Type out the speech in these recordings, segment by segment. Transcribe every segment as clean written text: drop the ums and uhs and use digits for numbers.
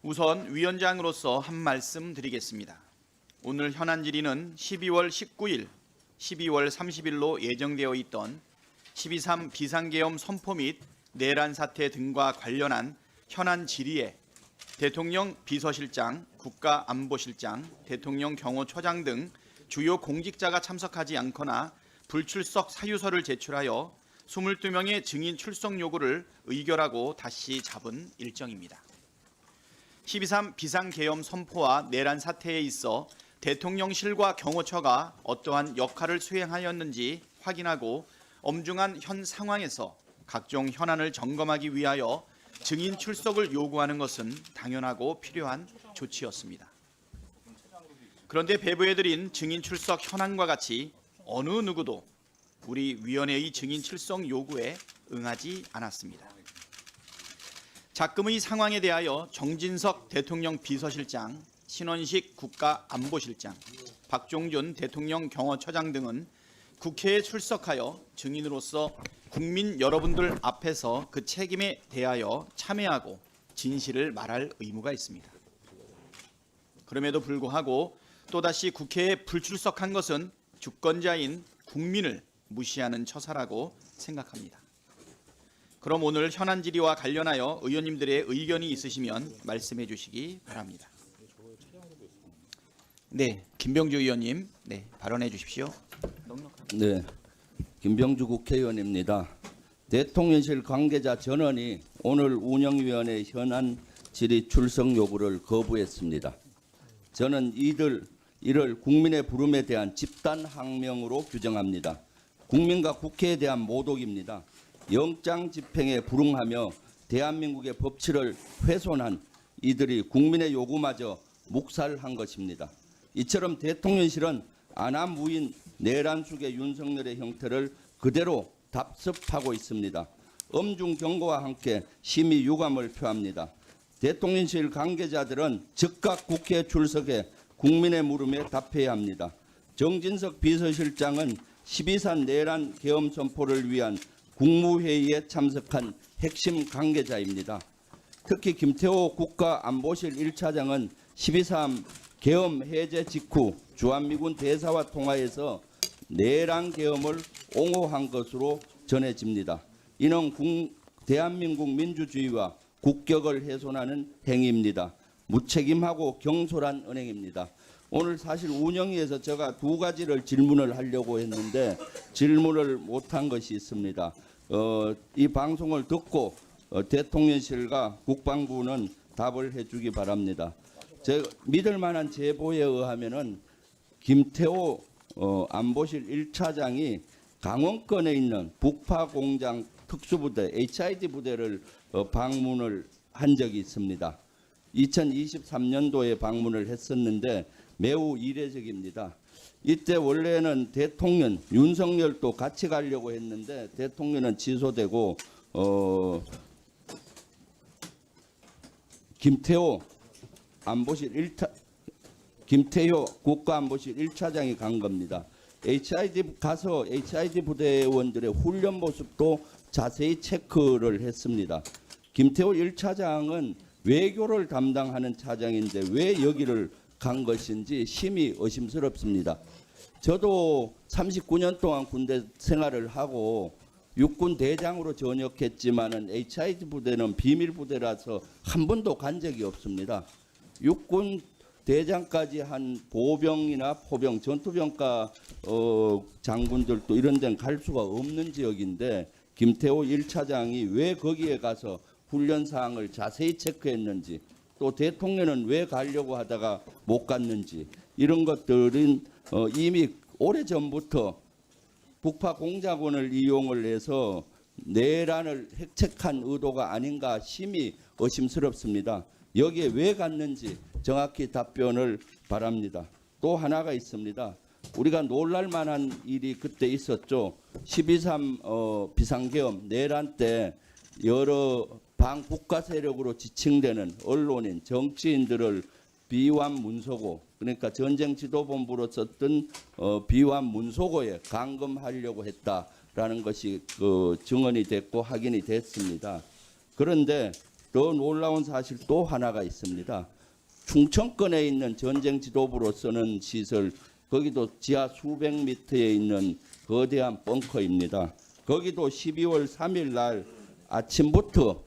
우선 위원장으로서 한 말씀 드리겠습니다. 오늘 현안 질의는 12월 19일, 12월 30일로 예정되어 있던 12.3 비상계엄 선포 및 내란 사태 등과 관련한 현안 질의에 대통령 비서실장, 국가안보실장, 대통령 경호처장 등 주요 공직자가 참석하지 않거나 불출석 사유서를 제출하여 22명의 증인 출석 요구를 의결하고 다시 잡은 일정입니다. 12.3 비상계엄 선포와 내란 사태에 있어 대통령실과 경호처가 어떠한 역할을 수행하였는지 확인하고 엄중한 현 상황에서 각종 현안을 점검하기 위하여 증인 출석을 요구하는 것은 당연하고 필요한 조치였습니다. 그런데 배부해드린 증인 출석 현안과 같이 어느 누구도 우리 위원회의 증인 출석 요구에 응하지 않았습니다. 작금의 상황에 대하여 정진석 대통령 비서실장, 신원식 국가안보실장, 박종준 대통령 경호처장 등은 국회에 출석하여 증인으로서 국민 여러분들 앞에서 그 책임에 대하여 참여하고 진실을 말할 의무가 있습니다. 그럼에도 불구하고 또다시 국회에 불출석한 것은 주권자인 국민을 무시하는 처사라고 생각합니다. 그럼 오늘 현안 질의와 관련하여 의원님들의 의견이 있으시면 말씀해 주시기 바랍니다. 네, 김병주 의원님, 네, 발언해 주십시오. 네, 김병주 국회의원입니다. 대통령실 관계자 전원이 오늘 운영위원회 현안 질의 출석 요구를 거부했습니다. 저는 이를 국민의 부름에 대한 집단 항명으로 규정합니다. 국민과 국회에 대한 모독입니다. 영장 집행에 불응하며 대한민국의 법치를 훼손한 이들이 국민의 요구마저 묵살한 것입니다. 이처럼 대통령실은 안하무인 내란숙의 윤석열의 형태를 그대로 답습하고 있습니다. 엄중 경고와 함께 심히 유감을 표합니다. 대통령실 관계자들은 즉각 국회에 출석해 국민의 물음에 답해야 합니다. 정진석 비서실장은 12.3 내란 계엄 선포를 위한 국무회의에 참석한 핵심 관계자입니다. 특히 김태호 국가안보실 1차장은 12.3 계엄 해제 직후 주한미군 대사와 통화에서 내란 계엄을 옹호한 것으로 전해집니다. 이는 대한민국 민주주의와 국격을 훼손하는 행위입니다. 무책임하고 경솔한 은행입니다. 오늘 사실 운영위에서 제가 두 가지를 질문을 하려고 했는데 질문을 못한 것이 있습니다. 이 방송을 듣고 대통령실과 국방부는 답을 해주기 바랍니다. 믿을 만한 제보에 의하면은 김태호 안보실 1차장이 강원권에 있는 북파공장 특수부대 HID 부대를 방문을 한 적이 있습니다. 2023년도에 방문을 했었는데 매우 이례적입니다. 이때 원래는 대통령 윤석열도 같이 가려고 했는데 대통령은 취소되고 김태호 국가안보실 1차장이 간 겁니다. HID 부대원들의 훈련 모습도 자세히 체크를 했습니다. 김태호 1차장은 외교를 담당하는 차장인데 왜 여기를 간 것인지 심히 의심스럽습니다. 저도 39년 동안 군대 생활을 하고 육군 대장으로 전역했지만은 HID 부대는 비밀 부대라서 한 번도 간 적이 없습니다. 육군 대장까지 한 보병이나 포병, 전투병과 장군들도 이런 데는 갈 수가 없는 지역인데 김태호 1차장이 왜 거기에 가서 훈련 사항을 자세히 체크했는지 또 대통령은 왜 가려고 하다가 못 갔는지 이런 것들은 이미 오래전부터 북파 공작원을 이용을 해서 내란을 획책한 의도가 아닌가 심히 의심스럽습니다. 여기에 왜 갔는지 정확히 답변을 바랍니다. 또 하나가 있습니다. 우리가 놀랄 만한 일이 그때 있었죠. 12.3 비상계엄 내란 때 여러 반국가 세력으로 지칭되는 언론인, 정치인들을 비완문소고, 그러니까 전쟁 지도본부로 썼던 비완문소고에 감금하려고 했다라는 것이 증언이 됐고 확인이 됐습니다. 그런데 더 놀라운 사실 또 하나가 있습니다. 충청권에 있는 전쟁 지도부로 쓰는 시설, 거기도 지하 수백 미터에 있는 거대한 벙커입니다. 거기도 12월 3일 날 아침부터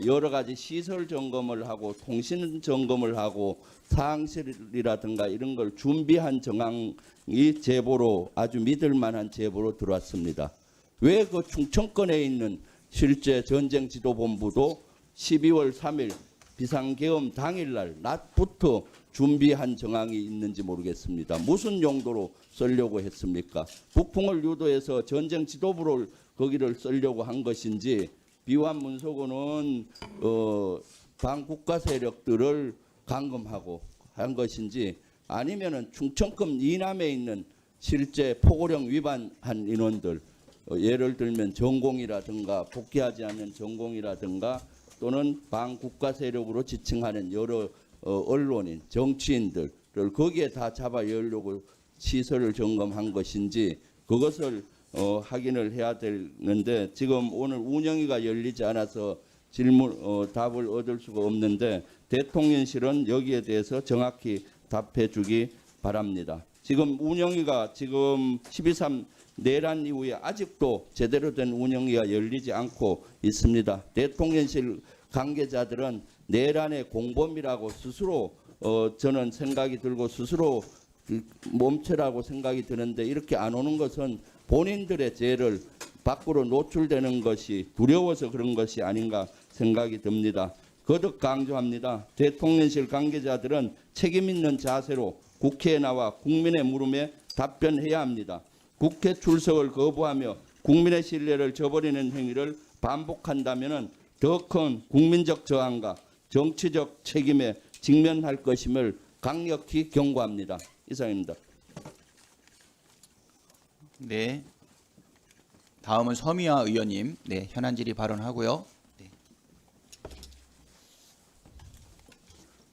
여러 가지 시설 점검을 하고 통신 점검을 하고 사항실이라든가 이런 걸 준비한 정황이 제보로 아주 믿을 만한 제보로 들어왔습니다. 왜 그 충청권에 있는 실제 전쟁 지도본부도 12월 3일 비상계엄 당일날 낮부터 준비한 정황이 있는지 모르겠습니다. 무슨 용도로 쓰려고 했습니까? 북풍을 유도해서 전쟁 지도부를 거기를 쓰려고 한 것인지 비완 문서고는 반국가 세력들을 감금하고 한 것인지 아니면은 충청권 이남에 있는 실제 포고령 위반한 인원들 예를 들면 전공이라든가 복귀하지 않는 전공이라든가 또는 반국가 세력으로 지칭하는 여러 언론인, 정치인들을 거기에 다 잡아 열려고 시설을 점검한 것인지 그것을 확인을 해야 되는데 지금 오늘 운영위가 열리지 않아서 질문 답을 얻을 수가 없는데 대통령실은 여기에 대해서 정확히 답해 주기 바랍니다. 지금 운영위가 지금 12.3 내란 이후에 아직도 제대로 된 운영위가 열리지 않고 있습니다. 대통령실 관계자들은 내란의 공범이라고 스스로 저는 생각이 들고 스스로 몸체라고 생각이 드는데 이렇게 안 오는 것은 본인들의 죄를 밖으로 노출되는 것이 두려워서 그런 것이 아닌가 생각이 듭니다. 거듭 강조합니다. 대통령실 관계자들은 책임 있는 자세로 국회에 나와 국민의 물음에 답변해야 합니다. 국회 출석을 거부하며 국민의 신뢰를 저버리는 행위를 반복한다면 더 큰 국민적 저항과 정치적 책임에 직면할 것임을 강력히 경고합니다. 이상입니다. 네. 다음은 서미화 의원님, 네, 현안 질의 발언하고요. 네.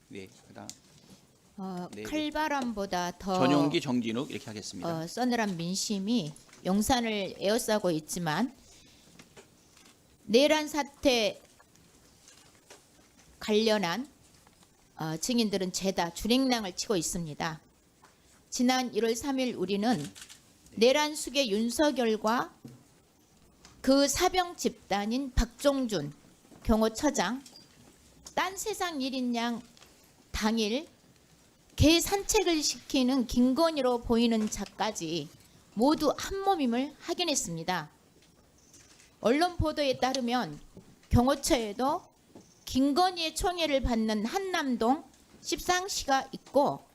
네, 그다음 네, 칼바람보다 더 전용기 정진욱 이렇게 하겠습니다. 서늘한 민심이 용산을 에워싸고 있지만 내란 사태 관련한 증인들은 죄다 줄행랑을 치고 있습니다. 지난 1월 3일 우리는 내란 수계 윤석열과 그 사병 집단인 박종준 경호처장 딴 세상 일인 양 당일 개 산책을 시키는 김건희로 보이는 자까지 모두 한몸임을 확인했습니다. 언론 보도에 따르면 경호처에도 김건희의 총애를 받는 한남동 십상시가 있고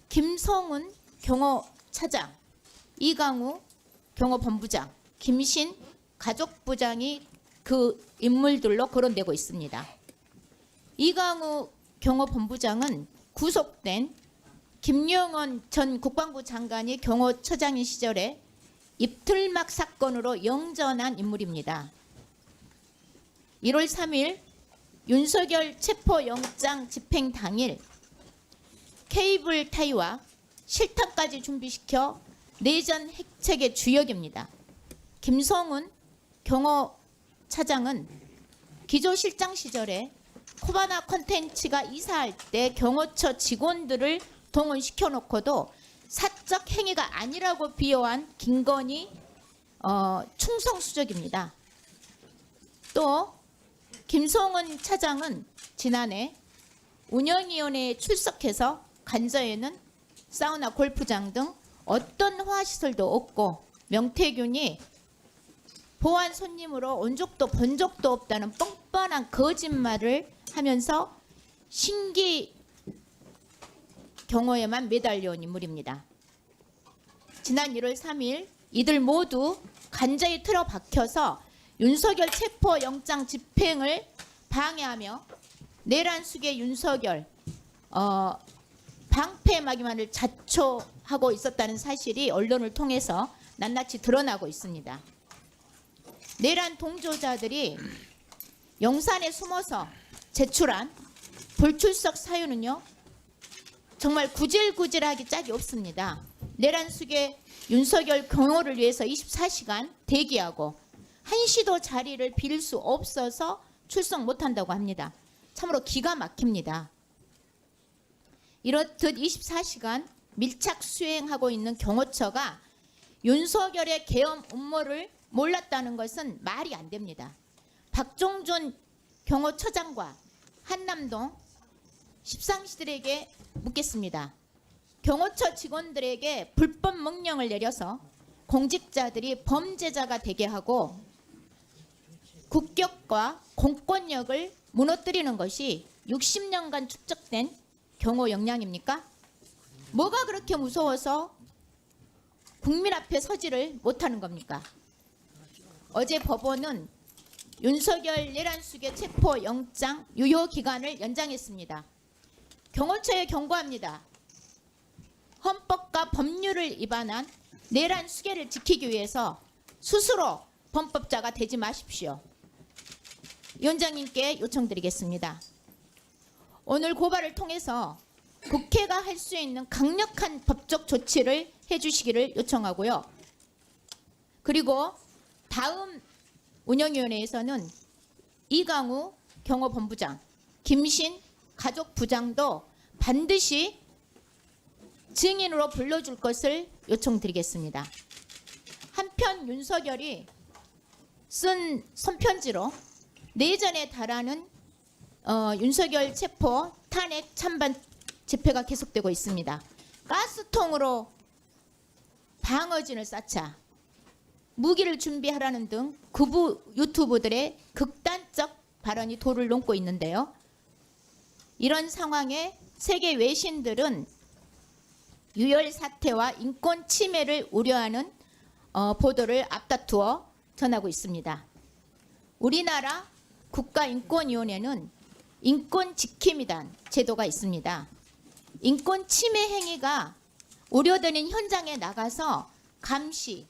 김성훈 경호차장, 이강우 경호본부장, 김신 가족부장이 그 인물들로 거론되고 있습니다. 이강우 경호본부장은 구속된 김영원 전 국방부 장관이 경호처장인 시절에 입틀막 사건으로 영전한 인물입니다. 1월 3일 윤석열 체포영장 집행 당일 케이블 타이와 실탄까지 준비시켜 내전 핵책의 주역입니다. 김성훈 경호차장은 기조실장 시절에 코바나 콘텐츠가 이사할 때 경호처 직원들을 동원시켜 놓고도 사적 행위가 아니라고 비호한 김건희 충성수적입니다. 또 김성훈 차장은 지난해 운영위원회에 출석해서 간저에는 사우나 골프장 등 어떤 호화시설도 없고 명태균이 보안 손님으로 온 적도 본 적도 없다는 뻔뻔한 거짓말을 하면서 신기 경호에만 매달려온 인물입니다. 지난 1월 3일 이들 모두 간자에 틀어박혀서 윤석열 체포영장 집행을 방해하며 내란 수계 윤석열 방패막이만을 자초하고 있었다는 사실이 언론을 통해서 낱낱이 드러나고 있습니다. 내란 동조자들이 영산에 숨어서 제출한 불출석 사유는요 정말 구질구질하기 짝이 없습니다. 내란 수계 윤석열 경호를 위해서 24시간 대기하고 한시도 자리를 빌 수 없어서 출석 못한다고 합니다. 참으로 기가 막힙니다. 이렇듯 24시간 밀착 수행하고 있는 경호처가 윤석열의 계엄 음모를 몰랐다는 것은 말이 안 됩니다. 박종준 경호처장과 한남동 십상시들에게 묻겠습니다. 경호처 직원들에게 불법 명령을 내려서 공직자들이 범죄자가 되게 하고 국격과 공권력을 무너뜨리는 것이 60년간 축적된 경호 역량입니까? 뭐가 그렇게 무서워서 국민 앞에 서지를 못하는 겁니까? 어제 법원은 윤석열 내란숙의 체포영장 유효기간을 연장했습니다. 경호처에 경고합니다. 헌법과 법률을 위반한 내란수계를 지키기 위해서 스스로 범법자가 되지 마십시오. 위원장님께 요청드리겠습니다. 오늘 고발을 통해서 국회가 할 수 있는 강력한 법적 조치를 해주시기를 요청하고요. 그리고 다음 운영위원회에서는 이강우 경호본부장, 김신 가족부장도 반드시 증인으로 불러줄 것을 요청드리겠습니다. 한편 윤석열이 쓴 손편지로 내전에 달하는 윤석열 체포 탄핵 찬반 집회가 계속되고 있습니다. 가스통으로 방어진을 쌓자 무기를 준비하라는 등 극우 유튜브들의 극단적 발언이 도를 넘고 있는데요. 이런 상황에 세계 외신들은 유혈 사태와 인권 침해를 우려하는 보도를 앞다투어 전하고 있습니다. 우리나라 국가인권위원회는 인권지킴이단 제도가 있습니다. 인권 침해 행위가 우려되는 현장에 나가서 감시,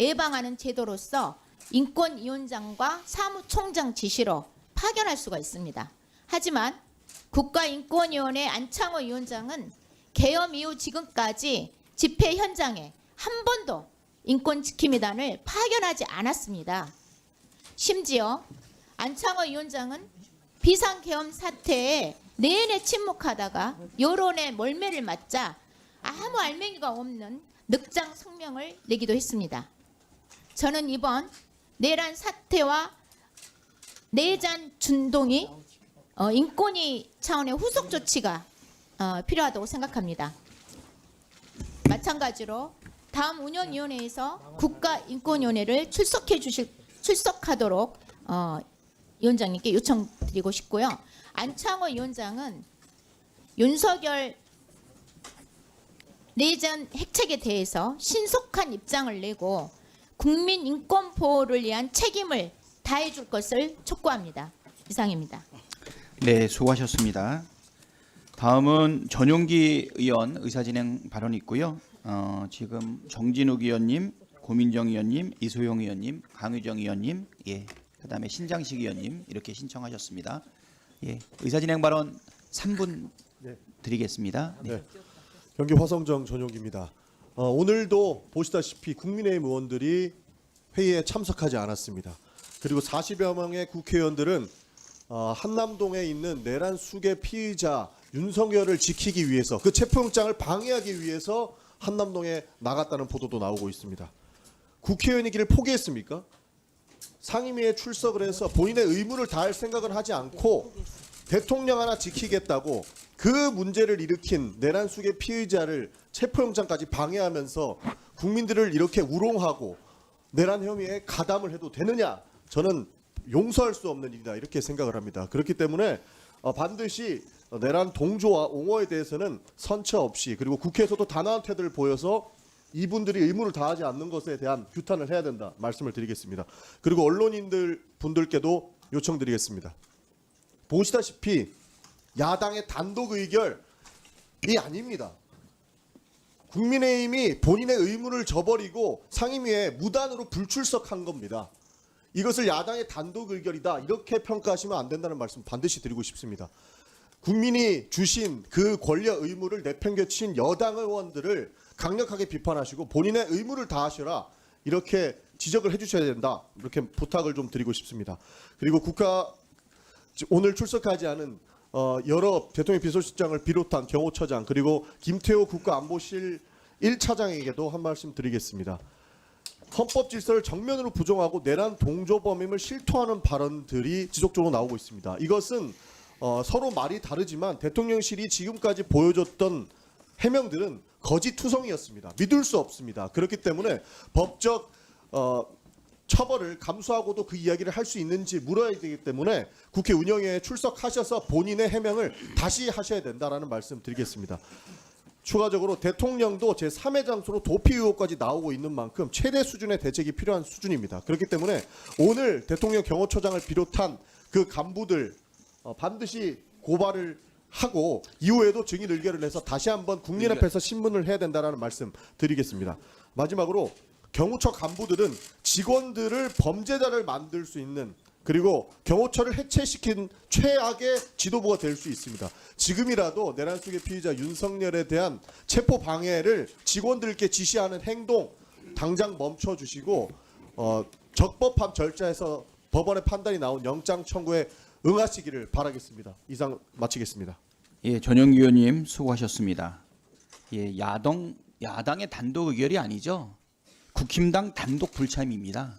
예방하는 제도로서 인권위원장과 사무총장 지시로 파견할 수가 있습니다. 하지만 국가인권위원회 안창호 위원장은 계엄 이후 지금까지 집회 현장에 한 번도 인권지킴이단을 파견하지 않았습니다. 심지어 안창호 위원장은 비상계엄 사태에 내내 침묵하다가 여론의 멀매를 맞자 아무 알맹이가 없는 늑장 성명을 내기도 했습니다. 저는 이번 내란 사태와 내란 준동이 인권위 차원의 후속 조치가 필요하다고 생각합니다. 마찬가지로 다음 운영위원회에서 국가인권위원회를 출석하도록 위원장님께 요청드리고 싶고요. 안창호 위원장은 윤석열 내전 핵책에 대해서 신속한 입장을 내고 국민 인권 보호를 위한 책임을 다해줄 것을 촉구합니다. 이상입니다. 네, 수고하셨습니다. 다음은 전용기 의원 의사진행 발언이 있고요. 지금 정진욱 의원님, 고민정 의원님, 이소영 의원님, 강유정 의원님, 그다음에 신장식 의원님 이렇게 신청하셨습니다. 의사진행 발언 3분 드리겠습니다. 네. 경기 화성정 전용기입니다. 오늘도 보시다시피 국민의힘 의원들이 회의에 참석하지 않았습니다. 그리고 40여 명의 국회의원들은 한남동에 있는 내란 수계 피의자 윤석열을 지키기 위해서 그 체포영장을 방해하기 위해서 한남동에 나갔다는 보도도 나오고 있습니다. 국회의원이기를 포기했습니까? 상임위에 출석을 해서 본인의 의무를 다할 생각을 하지 않고 대통령 하나 지키겠다고 그 문제를 일으킨 내란 수계 피의자를 체포영장까지 방해하면서 국민들을 이렇게 우롱하고 내란 혐의에 가담을 해도 되느냐? 저는 용서할 수 없는 일이다 이렇게 생각을 합니다. 그렇기 때문에 반드시 내란 동조와 옹호에 대해서는 선처 없이 그리고 국회에서도 단호한 태도를 보여서 이분들이 의무를 다하지 않는 것에 대한 규탄을 해야 된다 말씀을 드리겠습니다. 그리고 언론인들 분들께도 요청드리겠습니다. 보시다시피 야당의 단독 의결이 아닙니다. 국민의힘이 본인의 의무를 저버리고 상임위에 무단으로 불출석한 겁니다. 이것을 야당의 단독 의결이다 이렇게 평가하시면 안 된다는 말씀 반드시 드리고 싶습니다. 국민이 주신 그 권력 의무를 내팽개친 여당 의원들을 강력하게 비판하시고 본인의 의무를 다하셔라 이렇게 지적을 해주셔야 된다 이렇게 부탁을 좀 드리고 싶습니다. 그리고 오늘 출석하지 않은 여러 대통령 비서실장을 비롯한 경호처장 그리고 김태호 국가안보실 1차장에게도 한 말씀 드리겠습니다. 헌법 질서를 정면으로 부정하고 내란 동조 범임을 실토하는 발언들이 지속적으로 나오고 있습니다. 이것은 서로 말이 다르지만 대통령실이 지금까지 보여줬던 해명들은 거짓투성이었습니다. 믿을 수 없습니다. 그렇기 때문에 법적 처벌을 감수하고도 그 이야기를 할 수 있는지 물어야 되기 때문에 국회 운영위에 출석하셔서 본인의 해명을 다시 하셔야 된다라는 말씀 드리겠습니다. 추가적으로 대통령도 제3의 장소로 도피 의혹까지 나오고 있는 만큼 최대 수준의 대책이 필요한 수준입니다. 그렇기 때문에 오늘 대통령 경호처장을 비롯한 그 간부들 반드시 고발을 하고 이후에도 증인 의결을 해서 다시 한번 국민 앞에서 신문을 해야 된다는 말씀 드리겠습니다. 마지막으로 경호처 간부들은 직원들을 범죄자를 만들 수 있는 그리고 경호처를 해체시킨 최악의 지도부가 될 수 있습니다. 지금이라도 내란 속의 피의자 윤석열에 대한 체포 방해를 직원들께 지시하는 행동 당장 멈춰주시고 적법한 절차에서 법원의 판단이 나온 영장 청구에 응하시기를 바라겠습니다. 이상 마치겠습니다. 예, 전영기 의원님 수고하셨습니다. 예, 야당의 단독 의결이 아니죠. 국힘당 단독 불참입니다.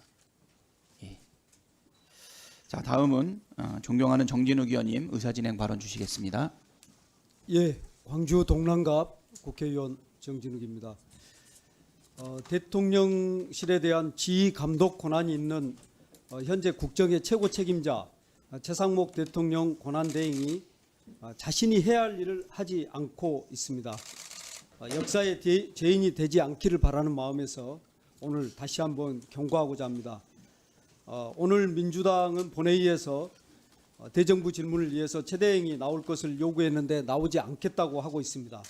예. 자, 다음은 존경하는 정진욱 의원님 의사진행 발언 주시겠습니다. 예, 광주 동남갑 국회의원 정진욱입니다. 대통령실에 대한 지휘 감독 권한이 있는 현재 국정의 최고 책임자 최상목 대통령 권한대행이 자신이 해야 할 일을 하지 않고 있습니다. 역사의 죄인이 되지 않기를 바라는 마음에서 오늘 다시 한번 경고하고자 합니다. 오늘 민주당은 본회의에서 대정부 질문을 위해서 최 대행이 나올 것을 요구했는데 나오지 않겠다고 하고 있습니다.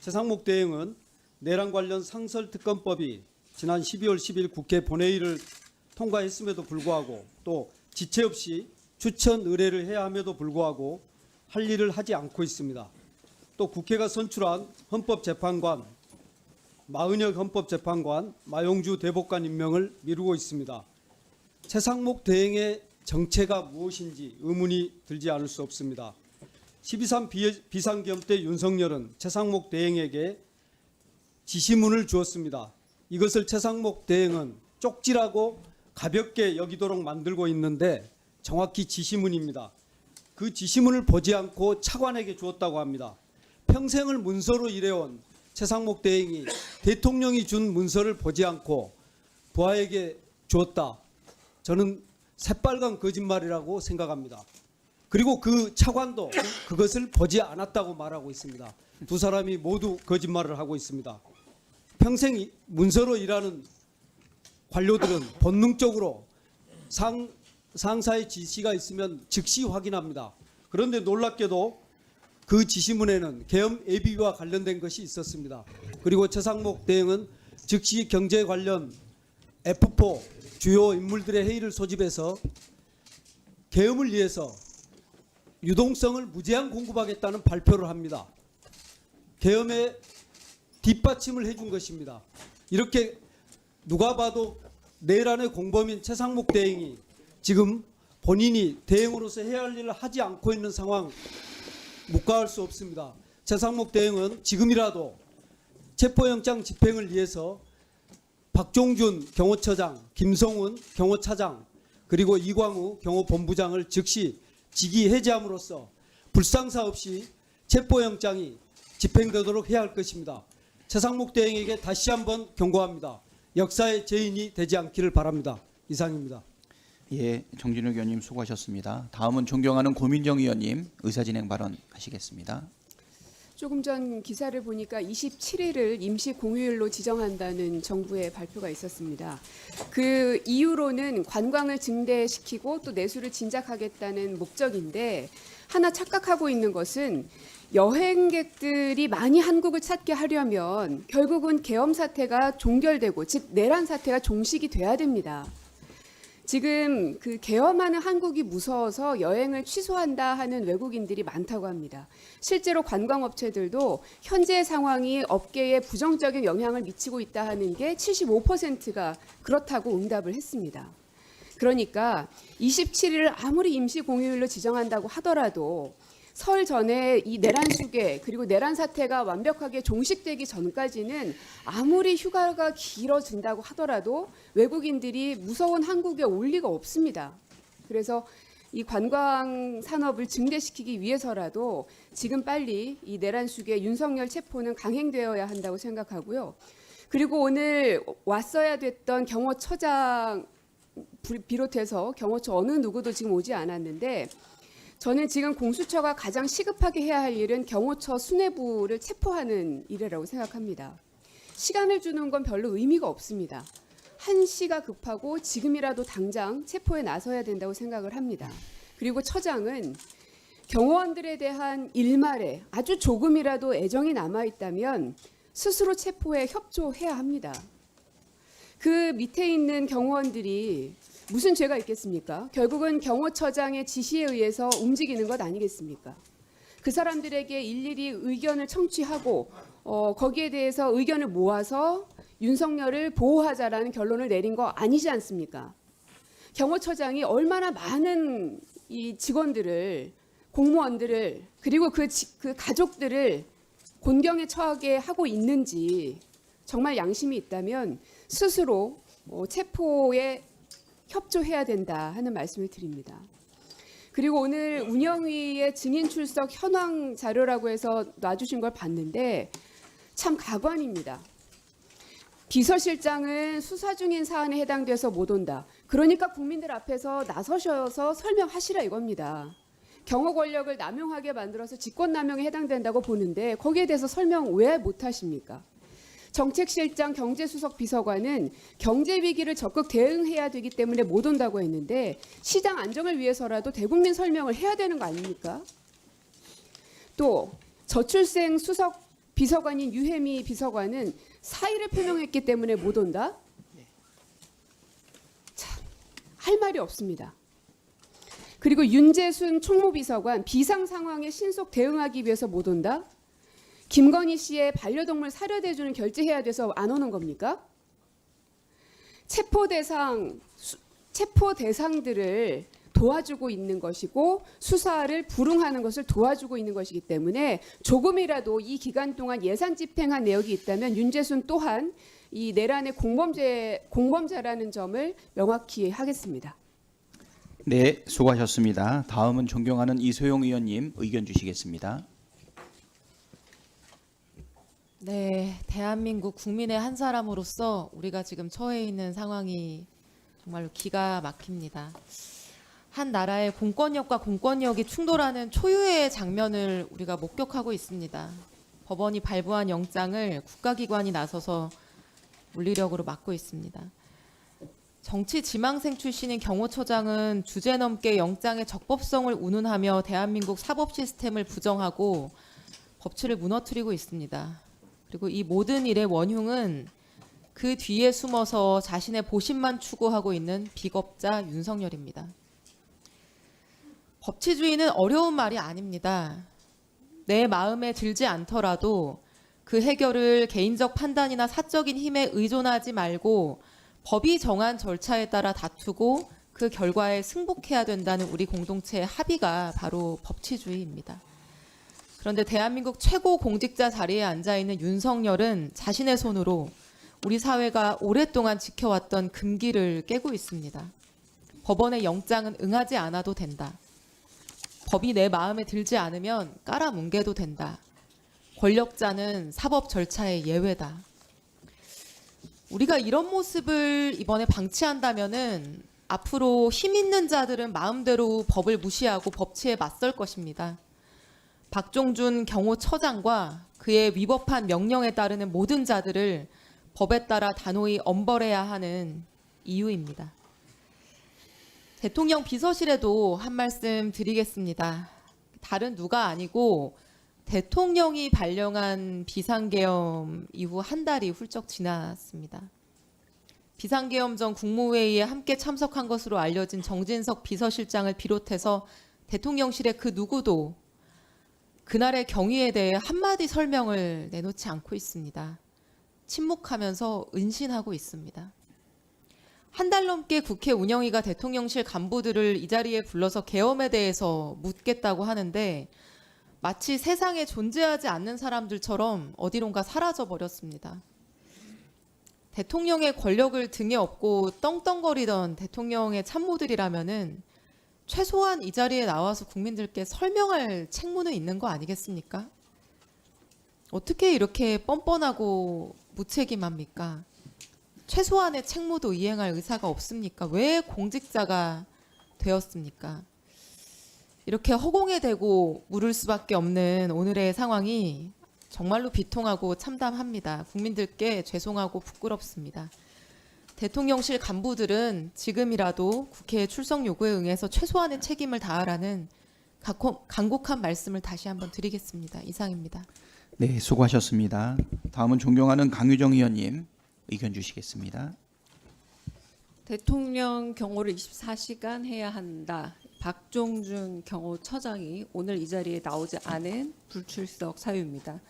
최상목 대행은 내란 관련 상설특검법이 지난 12월 10일 국회 본회의를 통과했음에도 불구하고 또 지체 없이 추천 의뢰를 해야 함에도 불구하고 할 일을 하지 않고 있습니다. 또 국회가 선출한 헌법재판관, 마은혁 헌법재판관, 마용주 대법관 임명을 미루고 있습니다. 최상목 대행의 정체가 무엇인지 의문이 들지 않을 수 없습니다. 12.3 비상계엄 때 윤석열은 최상목 대행에게 지시문을 주었습니다. 이것을 최상목 대행은 쪽지라고 가볍게 여기도록 만들고 있는데 정확히 지시문입니다. 그 지시문을 보지 않고 차관에게 주었다고 합니다. 평생을 문서로 일해온 최상목 대행이 대통령이 준 문서를 보지 않고 부하에게 주었다. 저는 새빨간 거짓말이라고 생각합니다. 그리고 그 차관도 그것을 보지 않았다고 말하고 있습니다. 두 사람이 모두 거짓말을 하고 있습니다. 평생 문서로 일하는 관료들은 본능적으로 상사의 지시가 있으면 즉시 확인합니다. 그런데 놀랍게도 그 지시문에는 계엄 예비와 관련된 것이 있었습니다. 그리고 최상목 대행은 즉시 경제 관련 F4 주요 인물들의 회의를 소집해서 계엄을 위해서 유동성을 무제한 공급하겠다는 발표를 합니다. 계엄에 뒷받침을 해준 것입니다. 이렇게 누가 봐도 내란의 공범인 최상목 대행이 지금 본인이 대행으로서 해야 할 일을 하지 않고 있는 상황 묵과할 수 없습니다. 최상목 대행은 지금이라도 체포영장 집행을 위해서 박종준 경호처장, 김성훈 경호차장 그리고 이광우 경호본부장을 즉시 직위 해제함으로써 불상사 없이 체포영장이 집행되도록 해야 할 것입니다. 최상목 대행에게 다시 한번 경고합니다. 역사의 죄인이 되지 않기를 바랍니다. 이상입니다. 예, 정진욱 의원님 수고하셨습니다. 다음은 존경하는 고민정 의원님 의사진행 발언 하시겠습니다. 조금 전 기사를 보니까 27일을 임시 공휴일로 지정한다는 정부의 발표가 있었습니다. 그 이유로는 관광을 증대시키고 또 내수를 진작하겠다는 목적인데 하나 착각하고 있는 것은 여행객들이 많이 한국을 찾게 하려면 결국은 계엄 사태가 종결되고 즉 내란 사태가 종식이 돼야 됩니다. 지금 그 계엄하는 한국이 무서워서 여행을 취소한다 하는 외국인들이 많다고 합니다. 실제로 관광업체들도 현재 상황이 업계에 부정적인 영향을 미치고 있다 하는 게 75%가 그렇다고 응답을 했습니다. 그러니까 27일을 아무리 임시 공휴일로 지정한다고 하더라도 설 전에 이 내란 수계 그리고 내란 사태가 완벽하게 종식되기 전까지는 아무리 휴가가 길어진다고 하더라도 외국인들이 무서운 한국에 올 리가 없습니다. 그래서 이 관광 산업을 증대시키기 위해서라도 지금 빨리 이 내란 수계 윤석열 체포는 강행되어야 한다고 생각하고요. 그리고 오늘 왔어야 됐던 경호처장 비롯해서 경호처 어느 누구도 지금 오지 않았는데 저는 지금 공수처가 가장 시급하게 해야 할 일은 경호처 수뇌부를 체포하는 일이라고 생각합니다. 시간을 주는 건 별로 의미가 없습니다. 한시가 급하고 지금이라도 당장 체포에 나서야 된다고 생각을 합니다. 그리고 처장은 경호원들에 대한 일말에 아주 조금이라도 애정이 남아있다면 스스로 체포에 협조해야 합니다. 그 밑에 있는 경호원들이 무슨 죄가 있겠습니까? 결국은 경호처장의 지시에 의해서 움직이는 것 아니겠습니까? 그 사람들에게 일일이 의견을 청취하고 거기에 대해서 의견을 모아서 윤석열을 보호하자라는 결론을 내린 거 아니지 않습니까? 경호처장이 얼마나 많은 이 직원들을, 공무원들을 그리고 그 가족들을 곤경에 처하게 하고 있는지 정말 양심이 있다면 스스로 체포에 협조해야 된다 하는 말씀을 드립니다. 그리고 오늘 운영위의 증인 출석 현황 자료라고 해서 놔주신 걸 봤는데 참 가관입니다. 비서실장은 수사 중인 사안에 해당돼서 못 온다. 그러니까 국민들 앞에서 나서셔서 설명하시라 이겁니다. 경호 권력을 남용하게 만들어서 직권남용에 해당된다고 보는데 거기에 대해서 설명 왜 못하십니까? 정책실장 경제수석 비서관은 경제위기를 적극 대응해야 되기 때문에 못 온다고 했는데 시장 안정을 위해서라도 대국민 설명을 해야 되는 거 아닙니까? 또 저출생 수석 비서관인 유혜미 비서관은 사의를 표명했기 때문에 못 온다? 참, 할 말이 없습니다. 그리고 윤재순 총무비서관 비상 상황에 신속 대응하기 위해서 못 온다? 김건희 씨의 반려동물 사료대주는 결제해야 돼서 안 오는 겁니까? 체포 대상들을 도와주고 있는 것이고 수사를 불응하는 것을 도와주고 있는 것이기 때문에 조금이라도 이 기간 동안 예산 집행한 내역이 있다면 윤재순 또한 이 내란의 공범자라는 점을 명확히 하겠습니다. 네, 수고하셨습니다. 다음은 존경하는 이소영 의원님 의견 주시겠습니다. 네, 대한민국 국민의 한 사람으로서 우리가 지금 처해 있는 상황이 정말로 기가 막힙니다. 한 나라의 공권력과 공권력이 충돌하는 초유의 장면을 우리가 목격하고 있습니다. 법원이 발부한 영장을 국가기관이 나서서 물리력으로 막고 있습니다. 정치 지망생 출신인 경호처장은 주제넘게 영장의 적법성을 운운하며 대한민국 사법 시스템을 부정하고 법치를 무너뜨리고 있습니다. 그리고 이 모든 일의 원흉은 그 뒤에 숨어서 자신의 보신만 추구하고 있는 비겁자 윤석열입니다. 법치주의는 어려운 말이 아닙니다. 내 마음에 들지 않더라도 그 해결을 개인적 판단이나 사적인 힘에 의존하지 말고 법이 정한 절차에 따라 다투고 그 결과에 승복해야 된다는 우리 공동체의 합의가 바로 법치주의입니다. 그런데 대한민국 최고 공직자 자리에 앉아있는 윤석열은 자신의 손으로 우리 사회가 오랫동안 지켜왔던 금기를 깨고 있습니다. 법원의 영장은 응하지 않아도 된다. 법이 내 마음에 들지 않으면 깔아뭉개도 된다. 권력자는 사법 절차의 예외다. 우리가 이런 모습을 이번에 방치한다면은 앞으로 힘 있는 자들은 마음대로 법을 무시하고 법치에 맞설 것입니다. 박종준 경호처장과 그의 위법한 명령에 따르는 모든 자들을 법에 따라 단호히 엄벌해야 하는 이유입니다. 대통령 비서실에도 한 말씀 드리겠습니다. 다른 누가 아니고 대통령이 발령한 비상계엄 이후 한 달이 훌쩍 지났습니다. 비상계엄 전 국무회의에 함께 참석한 것으로 알려진 정진석 비서실장을 비롯해서 대통령실의 그 누구도 그날의 경위에 대해 한마디 설명을 내놓지 않고 있습니다. 침묵하면서 은신하고 있습니다. 한 달 넘게 국회 운영위가 대통령실 간부들을 이 자리에 불러서 계엄에 대해서 묻겠다고 하는데 마치 세상에 존재하지 않는 사람들처럼 어디론가 사라져 버렸습니다. 대통령의 권력을 등에 업고 떵떵거리던 대통령의 참모들이라면은 최소한 이 자리에 나와서 국민들께 설명할 책무는 있는 거 아니겠습니까? 어떻게 이렇게 뻔뻔하고 무책임합니까? 최소한의 책무도 이행할 의사가 없습니까? 왜 공직자가 되었습니까? 이렇게 허공에 대고 물을 수밖에 없는 오늘의 상황이 정말로 비통하고 참담합니다. 국민들께 죄송하고 부끄럽습니다. 대통령실 간부들은 지금이라도 국회 출석 요구에 응해서 최소한의 책임을 다하라는 간곡한 말씀을 다시 한번 드리겠습니다. 이상입니다. 네, 수고하셨습니다. 다음은 존경하는 강유정 의원님 의견 주시겠습니다. 대통령 경호를 24시간 해야 한다. 박종준 경호처장이 오늘 이 자리에 나오지 않은 불출석 사유입니다.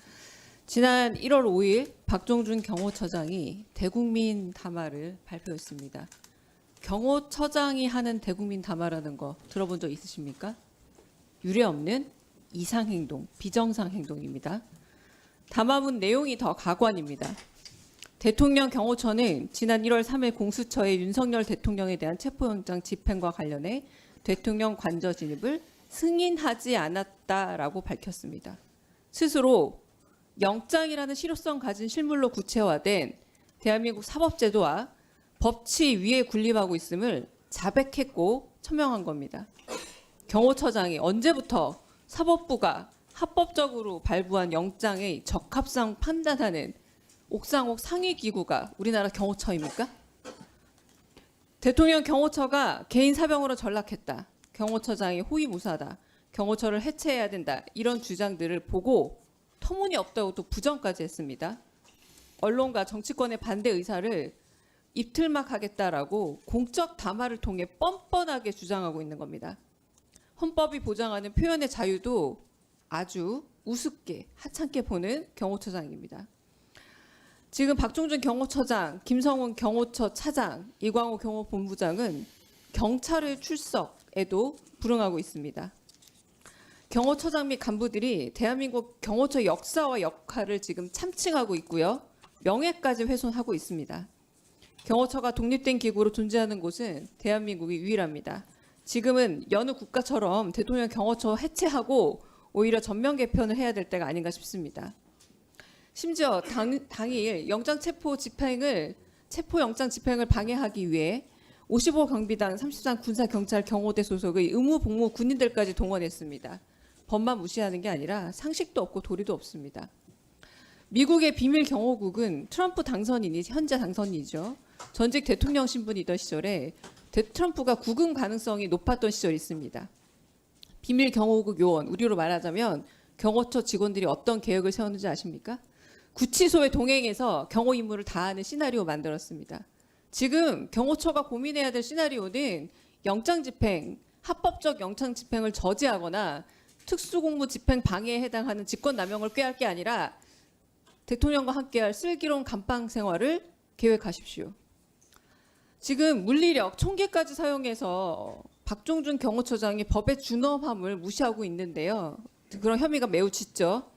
지난 1월 5일 박종준 경호처장이 대국민 담화를 발표했습니다. 경호처장이 하는 대국민 담화라는 거 들어본 적 있으십니까? 유례없는 이상행동, 비정상 행동입니다. 담화문 내용이 더 가관입니다. 대통령 경호처는 지난 1월 3일 공수처의 윤석열 대통령에 대한 체포영장 집행과 관련해 대통령 관저 진입을 승인하지 않았다라고 밝혔습니다. 스스로 영장이라는 실효성 가진 실물로 구체화된 대한민국 사법제도와 법치 위에 군림하고 있음을 자백했고 처명한 겁니다. 경호처장이 언제부터 사법부가 합법적으로 발부한 영장의 적합성 판단하는 옥상옥 상위기구가 우리나라 경호처입니까? 대통령 경호처가 개인 사병으로 전락했다. 경호처장이 호위무사다. 경호처를 해체해야 된다. 이런 주장들을 보고 터무니없다고 또 부정까지 했습니다. 언론과 정치권의 반대 의사를 입틀막하겠다라고 공적 담화를 통해 뻔뻔하게 주장하고 있는 겁니다. 헌법이 보장하는 표현의 자유도 아주 우습게 하찮게 보는 경호처장입니다. 지금 박종준 경호처장, 김성훈 경호처 차장, 이광호 경호본부장은 경찰의 출석에도 불응하고 있습니다. 경호처장 및 간부들이 대한민국 경호처 역사와 역할을 지금 참칭하고 있고요. 명예까지 훼손하고 있습니다. 경호처가 독립된 기구로 존재하는 곳은 대한민국이 유일합니다. 지금은 여느 국가처럼 대통령 경호처 해체하고 오히려 전면 개편을 해야 될 때가 아닌가 싶습니다. 심지어 당일 체포영장 집행을 방해하기 위해 55 경비단 33 군사경찰 경호대 소속의 의무복무 군인들까지 동원했습니다. 법만 무시하는 게 아니라 상식도 없고 도리도 없습니다. 미국의 비밀 경호국은 트럼프 당선인이 현재 당선인이죠. 전직 대통령 신분이던 시절에 트럼프가 구금 가능성이 높았던 시절이 있습니다. 비밀 경호국 요원, 우리로 말하자면 경호처 직원들이 어떤 계획을 세웠는지 아십니까? 구치소에 동행해서 경호 임무를 다하는 시나리오 만들었습니다. 지금 경호처가 고민해야 될 시나리오는 영장 집행, 합법적 영장 집행을 저지하거나 특수공무 집행 방해에 해당하는 직권남용을 꾀할 게 아니라 대통령과 함께할 슬기로운 감방 생활을 계획하십시오. 지금 물리력, 총기까지 사용해서 박종준 경호처장이 법의 준엄함을 무시하고 있는데요. 그런 혐의가 매우 짙죠.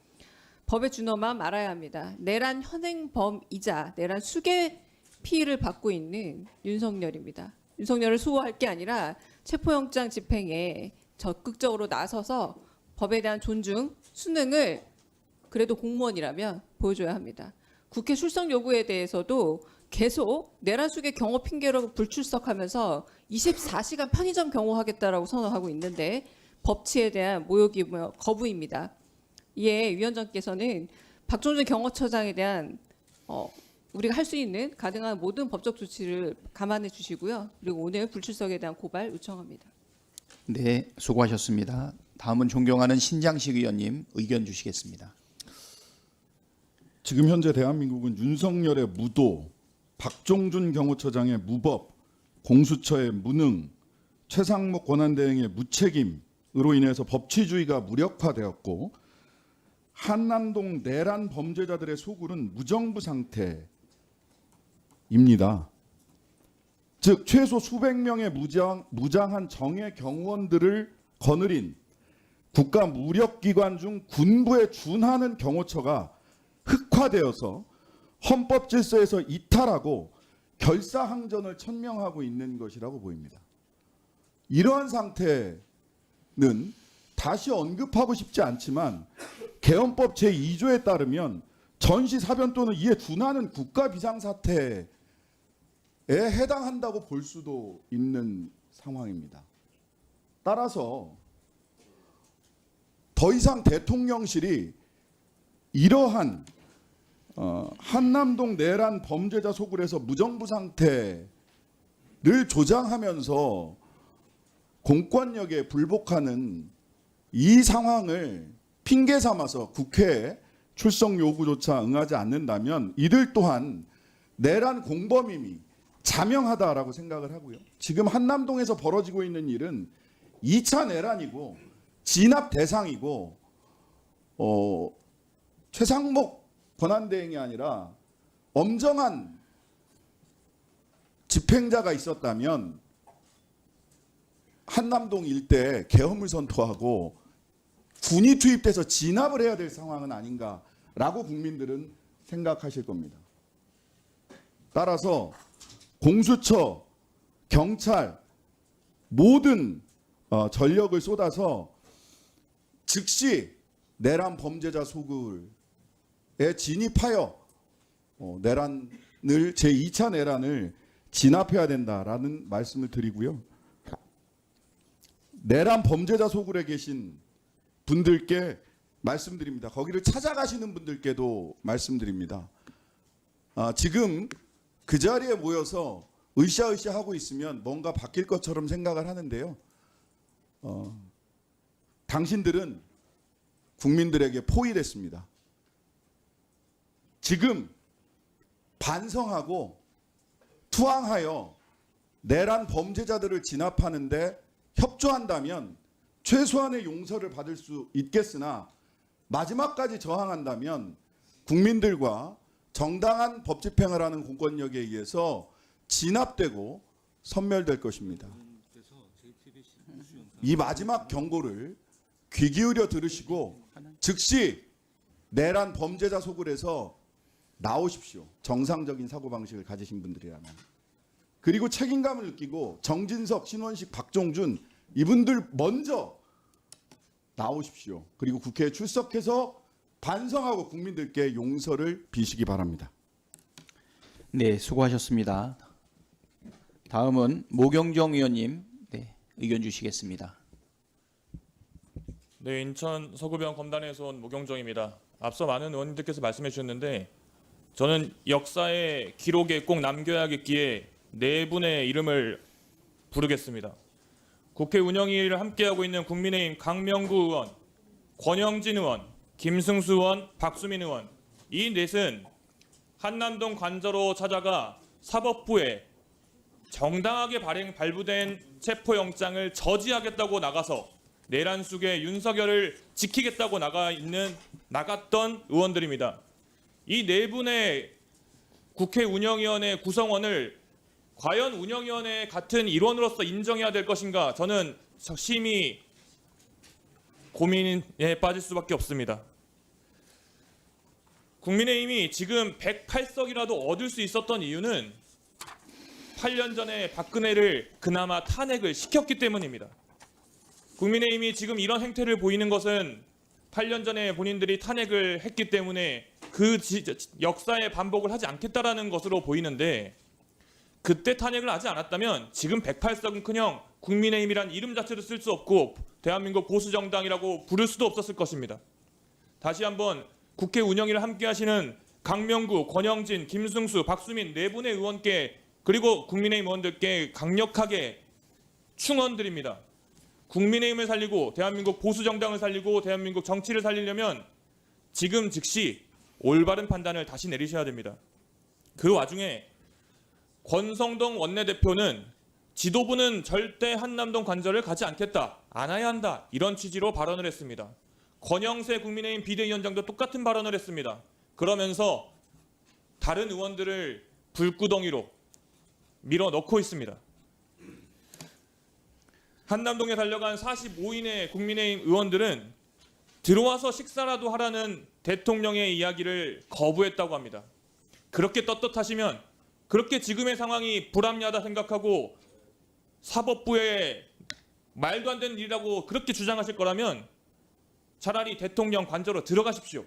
법의 준엄함 알아야 합니다. 내란 현행범이자 내란 수괴 피의를 받고 있는 윤석열입니다. 윤석열을 수호할 게 아니라 체포영장 집행에 적극적으로 나서서 법에 대한 존중, 수능을 그래도 공무원이라면 보여줘야 합니다. 국회 출석 요구에 대해서도 계속 내란 수괴 경호 핑계로 불출석하면서 24시간 편의점 경호하겠다라고 선언하고 있는데 법치에 대한 모욕이 거부입니다. 이에 위원장께서는 박종준 경호처장에 대한 우리가 할 수 있는 가능한 모든 법적 조치를 감안해 주시고요. 그리고 오늘 불출석에 대한 고발 요청합니다. 네, 수고하셨습니다. 다음은 존경하는 신장식 의원님 의견 주시겠습니다. 지금 현재 대한민국은 윤석열의 무도, 박종준 경호처장의 무법, 공수처의 무능, 최상목 권한대행의 무책임으로 인해서 법치주의가 무력화되었고 한남동 내란 범죄자들의 소굴은 무정부 상태입니다. 즉 최소 수백 명의 무장한 정예 경호원들을 거느린 국가 무력기관 중 군부에 준하는 경호처가 흑화되어서 헌법 질서에서 이탈하고 결사항전을 천명하고 있는 것이라고 보입니다. 이러한 상태는 다시 언급하고 싶지 않지만 개헌법 제2조에 따르면 전시사변 또는 이에 준하는 국가 비상사태에 해당한다고 볼 수도 있는 상황입니다. 따라서 더 이상 대통령실이 이러한 한남동 내란 범죄자 소굴에서 무정부 상태를 조장하면서 공권력에 불복하는 이 상황을 핑계 삼아서 국회에 출석 요구조차 응하지 않는다면 이들 또한 내란 공범임이 자명하다라고 생각을 하고요. 지금 한남동에서 벌어지고 있는 일은 2차 내란이고 진압 대상이고 최상목 권한대행이 아니라 엄정한 집행자가 있었다면 한남동 일대에 계엄을 선포하고 군이 투입돼서 진압을 해야 될 상황은 아닌가라고 국민들은 생각하실 겁니다. 따라서 공수처, 경찰 모든 전력을 쏟아서 즉시 내란 범죄자 소굴에 진입하여 내란을 제2차 내란을 진압해야 된다라는 말씀을 드리고요. 내란 범죄자 소굴에 계신 분들께 말씀드립니다. 거기를 찾아가시는 분들께도 말씀드립니다. 지금 그 자리에 모여서 으쌰으쌰 하고 있으면 뭔가 바뀔 것처럼 생각을 하는데요. 당신들은 국민들에게 포위됐습니다. 지금 반성하고 투항하여 내란 범죄자들을 진압하는데 협조한다면 최소한의 용서를 받을 수 있겠으나 마지막까지 저항한다면 국민들과 정당한 법 집행을 하는 공권력에 의해서 진압되고 섬멸될 것입니다. 이 마지막 경고를 귀 기울여 들으시고 즉시 내란 범죄자 소굴에서 나오십시오. 정상적인 사고방식을 가지신 분들이라면. 그리고 책임감을 느끼고 정진석, 신원식, 박종준 이분들 먼저 나오십시오. 그리고 국회에 출석해서 반성하고 국민들께 용서를 비시기 바랍니다. 네, 수고하셨습니다. 다음은 모경정 의원님 의견 주시겠습니다. 네, 인천 서구병 검단에서 온 모경정입니다. 앞서 많은 의원님들께서 말씀해 주셨는데 저는 역사의 기록에 꼭 남겨야겠기에 네 분의 이름을 부르겠습니다. 국회 운영위를 함께하고 있는 국민의힘 강명구 의원, 권영진 의원, 김승수 의원, 박수민 의원 이 넷은 한남동 관저로 찾아가 사법부에 정당하게 발부된 체포영장을 저지하겠다고 나가서 내란 속에 윤석열을 지키겠다고 나갔던 의원들입니다. 이 네 분의 국회 운영위원회 구성원을 과연 운영위원회 같은 일원으로서 인정해야 될 것인가 저는 심히 고민에 빠질 수밖에 없습니다. 국민의힘이 지금 108석이라도 얻을 수 있었던 이유는 8년 전에 박근혜를 그나마 탄핵을 시켰기 때문입니다. 국민의힘이 지금 이런 행태를 보이는 것은 8년 전에 본인들이 탄핵을 했기 때문에 그 역사의 반복을 하지 않겠다라는 것으로 보이는데 그때 탄핵을 하지 않았다면 지금 108석은커녕 국민의힘이란 이름 자체도 쓸 수 없고 대한민국 보수정당이라고 부를 수도 없었을 것입니다. 다시 한번 국회 운영위를 함께하시는 강명구, 권영진, 김승수, 박수민 네 분의 의원께 그리고 국민의힘 의원들께 강력하게 충언드립니다. 국민의힘을 살리고 대한민국 보수정당을 살리고 대한민국 정치를 살리려면 지금 즉시 올바른 판단을 다시 내리셔야 됩니다. 그 와중에 권성동 원내대표는 지도부는 절대 한남동 관저를 가지 않겠다, 안 해야 한다 이런 취지로 발언을 했습니다. 권영세 국민의힘 비대위원장도 똑같은 발언을 했습니다. 그러면서 다른 의원들을 불구덩이로 밀어넣고 있습니다. 한남동에 달려간 45인의 국민의힘 의원들은 들어와서 식사라도 하라는 대통령의 이야기를 거부했다고 합니다. 그렇게 떳떳하시면, 그렇게 지금의 상황이 불합리하다 생각하고 사법부에 말도 안 되는 일이라고 그렇게 주장하실 거라면 차라리 대통령 관저로 들어가십시오.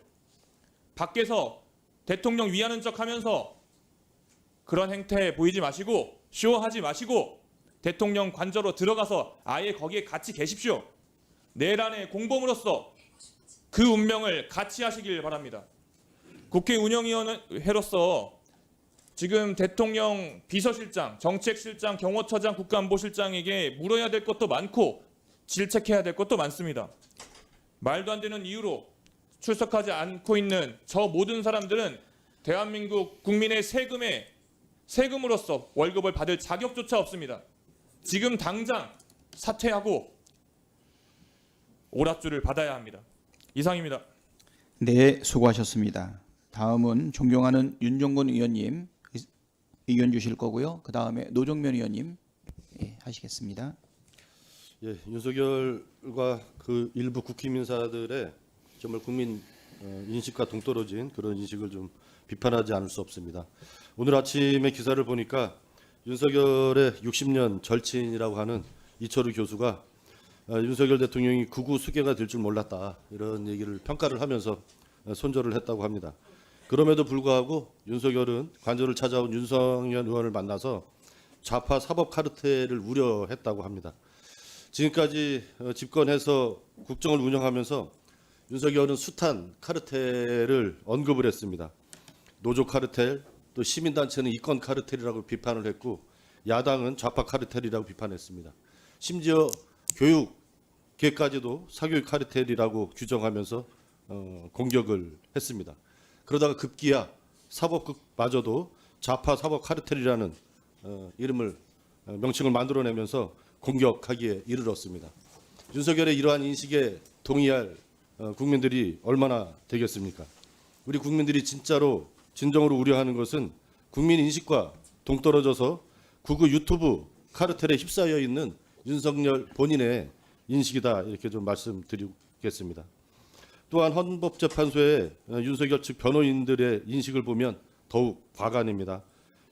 밖에서 대통령 위하는 척 하면서 그런 행태 보이지 마시고 쇼하지 마시고 대통령 관저로 들어가서 아예 거기에 같이 계십시오. 내란의 공범으로서 그 운명을 같이 하시길 바랍니다. 국회 운영위원회로서 지금 대통령 비서실장, 정책실장, 경호처장, 국가안보실장에게 물어야 될 것도 많고 질책해야 될 것도 많습니다. 말도 안 되는 이유로 출석하지 않고 있는 저 모든 사람들은 대한민국 국민의 세금으로서 월급을 받을 자격조차 없습니다. 지금 당장 사퇴하고 오랏줄을 받아야 합니다. 이상입니다. 네, 수고하셨습니다. 다음은 존경하는 윤종건 의원님 의견 주실 거고요. 그 다음에 노정면 의원님 하시겠습니다. 예, 윤석열과 그 일부 국힘인사들의 정말 국민 인식과 동떨어진 그런 인식을 좀 비판하지 않을 수 없습니다. 오늘 아침에 기사를 보니까 윤석열의 60년 절친이라고 하는 이철우 교수가 윤석열 대통령이 극우 수괴가 될 줄 몰랐다, 이런 얘기를 평가를 하면서 손절을 했다고 합니다. 그럼에도 불구하고 윤석열은 관저를 찾아온 윤석열 의원을 만나서 좌파 사법 카르텔을 우려했다고 합니다. 지금까지 집권해서 국정을 운영하면서 윤석열은 숱한 카르텔을 언급을 했습니다. 노조 카르텔, 또 시민단체는 이권 카르텔이라고 비판을 했고 야당은 좌파 카르텔이라고 비판했습니다. 심지어 교육계까지도 사교육 카르텔이라고 규정하면서 공격을 했습니다. 그러다가 급기야 사법국마저도 좌파 사법 카르텔이라는 명칭을 만들어내면서 공격하기에 이르렀습니다. 윤석열의 이러한 인식에 동의할 국민들이 얼마나 되겠습니까? 우리 국민들이 진정으로 우려하는 것은 국민 인식과 동떨어져서 극우 유튜브 카르텔에 휩싸여 있는 윤석열 본인의 인식이다, 이렇게 좀 말씀드리겠습니다. 또한 헌법재판소의 윤석열 측 변호인들의 인식을 보면 더욱 과간입니다.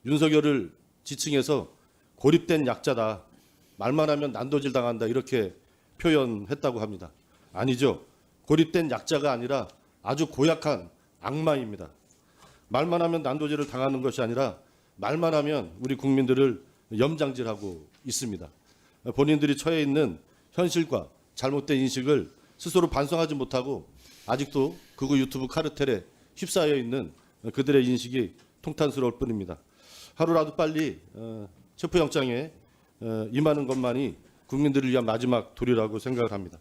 윤석열을 지칭해서 고립된 약자다, 말만 하면 난도질 당한다, 이렇게 표현했다고 합니다. 아니죠. 고립된 약자가 아니라 아주 고약한 악마입니다. 말만 하면 난도질을 당하는 것이 아니라 말만 하면 우리 국민들을 염장질하고 있습니다. 본인들이 처해 있는 현실과 잘못된 인식을 스스로 반성하지 못하고 아직도 극우 유튜브 카르텔에 휩싸여 있는 그들의 인식이 통탄스러울 뿐입니다. 하루라도 빨리 체포영장에 임하는 것만이 국민들을 위한 마지막 도리라고 생각을 합니다.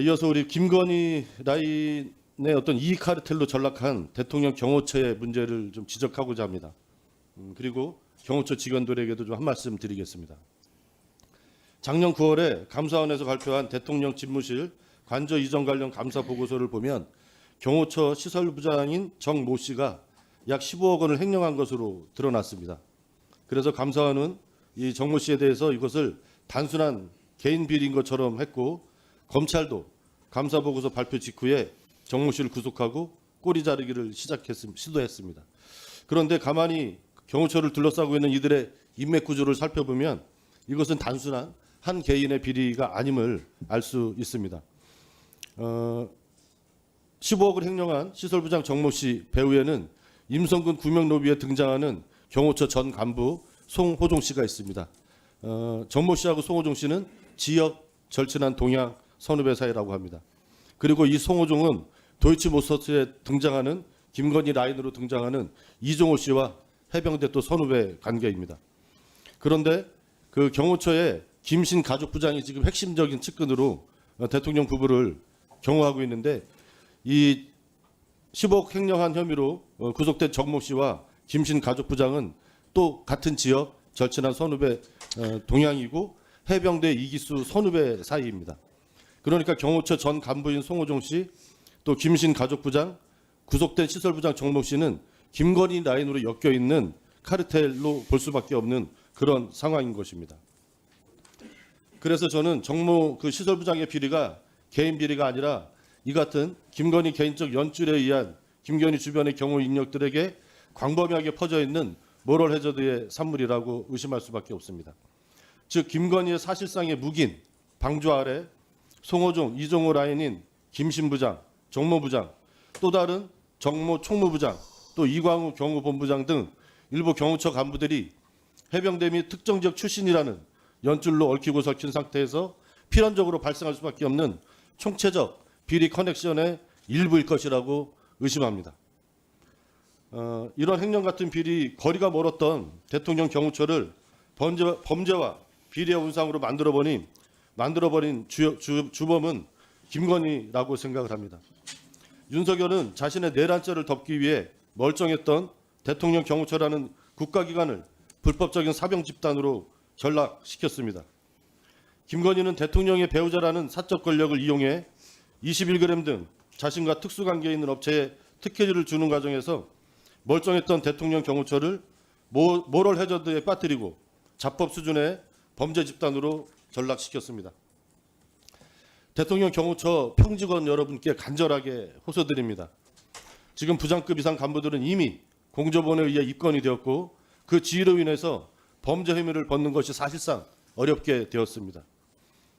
이어서 우리 김건희 라인의 어떤 이익 카르텔로 전락한 대통령 경호처의 문제를 좀 지적하고자 합니다. 그리고 경호처 직원들에게도 좀 한 말씀 드리겠습니다. 작년 9월에 감사원에서 발표한 대통령 집무실 관저 이전 관련 감사 보고서를 보면 경호처 시설부장인 정 모 씨가 약 15억 원을 횡령한 것으로 드러났습니다. 그래서 감사원은 이 정 모 씨에 대해서 이것을 단순한 개인 비리인 것처럼 했고, 검찰도 감사 보고서 발표 직후에 정 모 씨를 구속하고 꼬리 자르기를 시도했습니다. 그런데 가만히 경호처를 둘러싸고 있는 이들의 인맥 구조를 살펴보면 이것은 단순한 한 개인의 비리가 아님을 알 수 있습니다. 15억을 횡령한 시설부장 정 모 씨 배후에는 임성근 구명로비에 등장하는 경호처 전 간부 송호종 씨가 있습니다. 정 모 씨하고 송호종 씨는 지역 절친한 동양 선후배 사이라고 합니다. 그리고 이 송호종은 도이치모터스에 등장하는 김건희 라인으로 등장하는 이종호 씨와 해병대 또 선후배 관계입니다. 그런데 그 경호처의 김신 가족부장이 지금 핵심적인 측근으로 대통령 부부를 경호하고 있는데, 이 10억 횡령한 혐의로 구속된 정 모 씨와 김신 가족부장은 또 같은 지역 절친한 선후배 동양이고 해병대 이기수 선후배 사이입니다. 그러니까 경호처 전 간부인 송호종 씨, 또 김신 가족부장, 구속된 시설부장 정 모 씨는 김건희 라인으로 엮여 있는 카르텔로 볼 수밖에 없는 그런 상황인 것입니다. 그래서 저는 정모 그 시설부장의 비리가 개인 비리가 아니라 이 같은 김건희 개인적 연줄에 의한 김건희 주변의 경호 인력들에게 광범위하게 퍼져 있는 모럴 해저드의 산물이라고 의심할 수밖에 없습니다. 즉 김건희의 사실상의 묵인, 방조 아래 송호종, 이종호 라인인 김신부장, 정모부장, 또 다른 정모 총무부장, 또 이광우 경호본부장 등 일부 경호처 간부들이 해병대 및 특정 지역 출신이라는 연줄로 얽히고 설킨 상태에서 필연적으로 발생할 수밖에 없는 총체적 비리 커넥션의 일부일 것이라고 의심합니다. 이런 행령 같은 비리 거리가 멀었던 대통령 경호처를 범죄와 비리의 온상으로 만들어버린 주범은 김건희라고 생각을 합니다. 윤석열은 자신의 내란죄를 덮기 위해 멀쩡했던 대통령 경호처라는 국가기관을 불법적인 사병 집단으로 전락시켰습니다. 김건희는 대통령의 배우자라는 사적 권력을 이용해 21g 등 자신과 특수관계에 있는 업체에 특혜를 주는 과정에서 멀쩡했던 대통령 경호처를 모럴 해저드에 빠뜨리고 자법 수준의 범죄 집단으로 전락시켰습니다. 대통령 경호처 평직원 여러분께 간절하게 호소드립니다. 지금 부장급 이상 간부들은 이미 공조본에 의해 입건이 되었고 그 지위로 인해서 범죄 혐의를 벗는 것이 사실상 어렵게 되었습니다.